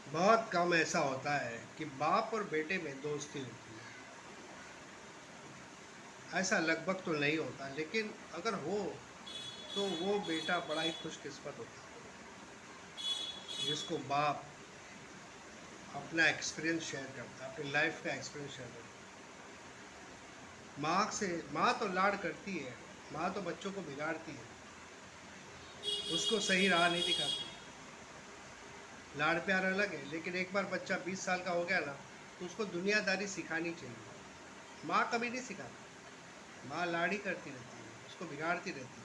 बहुत कम ऐसा होता है कि बाप और बेटे में दोस्ती होती है। ऐसा लगभग तो नहीं होता, लेकिन अगर हो तो वो बेटा बड़ा ही खुशकिस्मत होता है जिसको बाप अपना एक्सपीरियंस शेयर करता है, अपनी लाइफ का एक्सपीरियंस शेयर करता है। माँ तो लाड़ करती है, माँ तो बच्चों को बिगाड़ती है, उसको सही राह नहीं दिखाती। लाड़ प्यार अलग है, लेकिन एक बार बच्चा 20 साल का हो गया ना, तो उसको दुनियादारी सिखानी चाहिए। माँ कभी नहीं सिखाती, माँ लाड़ी करती रहती है, उसको बिगाड़ती रहती है।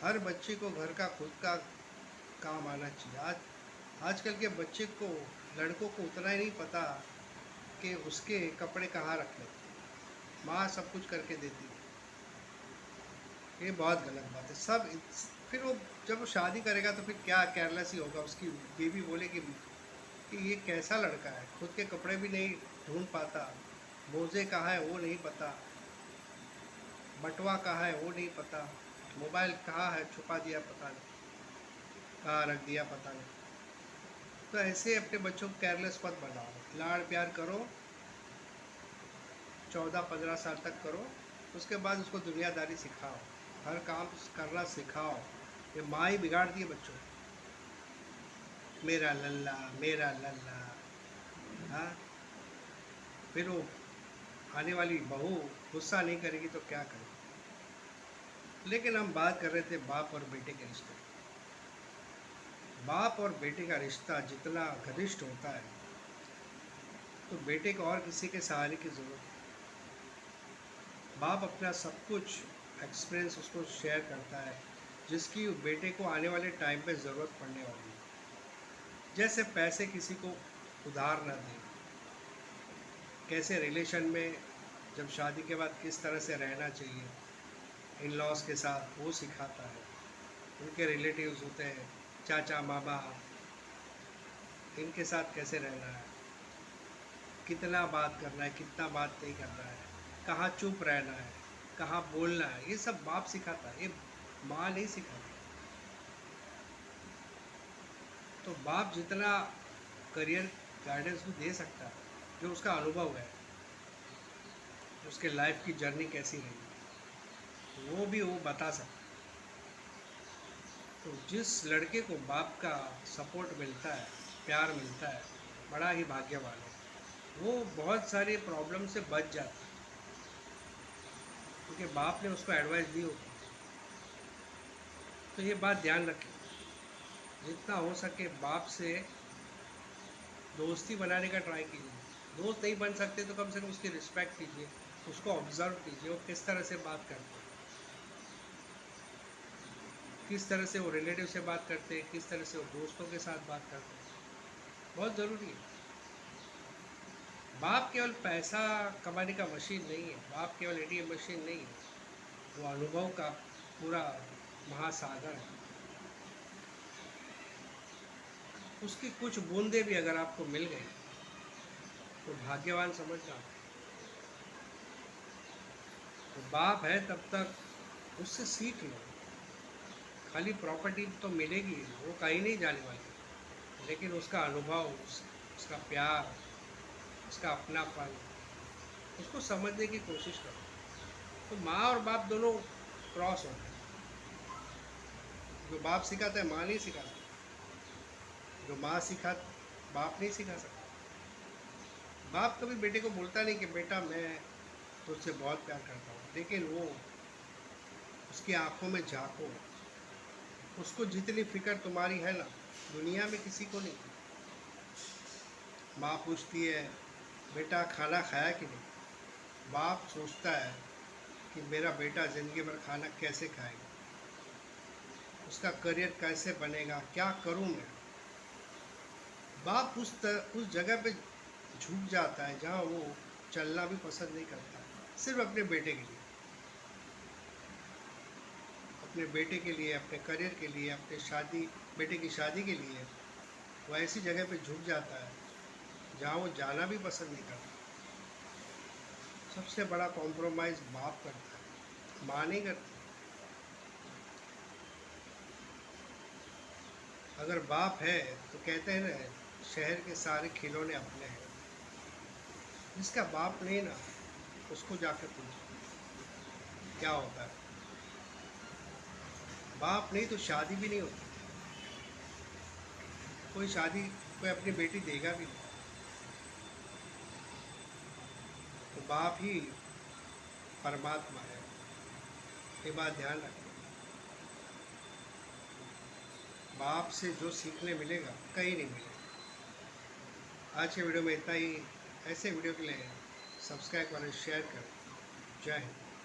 हर बच्चे को घर का खुद का काम आना चाहिए। आजकल के बच्चे को, लड़कों को उतना ही नहीं पता कि उसके कपड़े कहाँ रखने। माँ सब कुछ करके देती है। ये बहुत गलत बात है। फिर वो जब वो शादी करेगा तो फिर क्या केयरलेस ही होगा। उसकी बीवी बोलेगी कि ये कैसा लड़का है, खुद के कपड़े भी नहीं ढूंढ पाता, मोजे कहाँ है वो नहीं पता, बटवा कहाँ है वो नहीं पता, मोबाइल कहाँ है छुपा दिया पता नहीं, कहाँ रख दिया पता नहीं। तो ऐसे अपने बच्चों को केयरलेस मत बनाओ। लाड़ प्यार करो, 14-15 साल तक करो। उसके बाद उसको दुनियादारी सिखाओ, हर काम करना सिखाओ। ये माँ ही बिगाड़ती है बच्चों को। मेरा लल्ला, मेरा लल्ला। हाँ, फिर वो आने वाली बहू गुस्सा नहीं करेगी तो क्या करेगी। लेकिन हम बात कर रहे थे बाप और बेटे के रिश्ते की। बाप और बेटे का रिश्ता जितना घनिष्ठ होता है, तो बेटे को और किसी के सहारे की ज़रूरत है। बाप अपना सब कुछ एक्सपीरियंस उसको शेयर करता है, जिसकी बेटे को आने वाले टाइम पे ज़रूरत पड़ने वाली है। जैसे पैसे किसी को उधार ना दें, कैसे रिलेशन में जब शादी के बाद किस तरह से रहना चाहिए इन लॉज के साथ, वो सिखाता है। उनके रिलेटिव्स होते हैं, चाचा मामा, इनके साथ कैसे रहना है, कितना बात करना है, कितना बात नहीं करना है, कहाँ चुप रहना है, कहाँ बोलना है, ये सब बाप सिखाता है, ये माँ नहीं सिखाती। तो बाप जितना करियर गाइडेंस भी दे सकता है, जो उसका अनुभव है, उसके लाइफ की जर्नी कैसी रही, वो भी वो बता सकता है। तो जिस लड़के को बाप का सपोर्ट मिलता है, प्यार मिलता है, बड़ा ही भाग्यवान है। वो बहुत सारी प्रॉब्लम से बच जाता है, क्योंकि बाप ने उसको एडवाइस दी होती है। तो ये बात ध्यान रखें, जितना हो सके बाप से दोस्ती बनाने का ट्राई कीजिए। दोस्त नहीं बन सकते तो कम से कम उसकी रिस्पेक्ट कीजिए, उसको ऑब्जर्व कीजिए, वो किस तरह से बात करते हैं, किस तरह से वो रिलेटिव से बात करते हैं, किस तरह से वो दोस्तों के साथ बात करते हैं। बहुत ज़रूरी है। बाप केवल पैसा कमाने का मशीन नहीं है, बाप केवल एटीएम मशीन नहीं है, वो अनुभव का पूरा महासागर है। उसकी कुछ बूंदे भी अगर आपको मिल गई तो भाग्यवान समझना। तो बाप है तब तक उससे सीख लो। खाली प्रॉपर्टी तो मिलेगी, वो कहीं नहीं जाने वाली, लेकिन उसका अनुभव, उसका प्यार, उसका अपनापन, उसको समझने की कोशिश करो। तो माँ और बाप दोनों क्रॉस होते हैं। जो बाप सिखाता है माँ नहीं सिखा सकती, जो माँ सिखा बाप नहीं सिखा सकता। बाप कभी बेटे को बोलता नहीं कि बेटा मैं तुझसे बहुत प्यार करता हूँ, लेकिन वो उसकी आंखों में झांको, उसको जितनी फिक्र तुम्हारी है ना, दुनिया में किसी को नहीं। माँ पूछती है बेटा खाना खाया कि नहीं, बाप सोचता है कि मेरा बेटा ज़िंदगी भर खाना कैसे खाएगा, उसका करियर कैसे बनेगा, क्या करूँ मैं। बाप उस जगह पे झुक जाता है जहाँ वो चलना भी पसंद नहीं करता, सिर्फ अपने बेटे के लिए, अपने बेटे के लिए, अपने करियर के लिए, अपने शादी, बेटे की शादी के लिए वो ऐसी जगह पे झुक जाता है जहाँ वो जाना भी पसंद नहीं करता। सबसे बड़ा कॉम्प्रोमाइज़ बाप करता है, माँ नहीं करती। अगर बाप है तो कहते हैं ना, शहर के सारे खिलौने अपने हैं। जिसका बाप नहीं ना, उसको जाकर पूछो क्या होता है। बाप नहीं तो शादी भी नहीं होती। कोई शादी कोई अपनी बेटी देगा भी नहीं। तो बाप ही परमात्मा है, ये बात ध्यान रखना। बाप से जो सीखने मिलेगा कहीं नहीं मिलेगा। आज के वीडियो में इतना ही। ऐसे वीडियो के लिए सब्सक्राइब करें, शेयर करें। जय हिंद।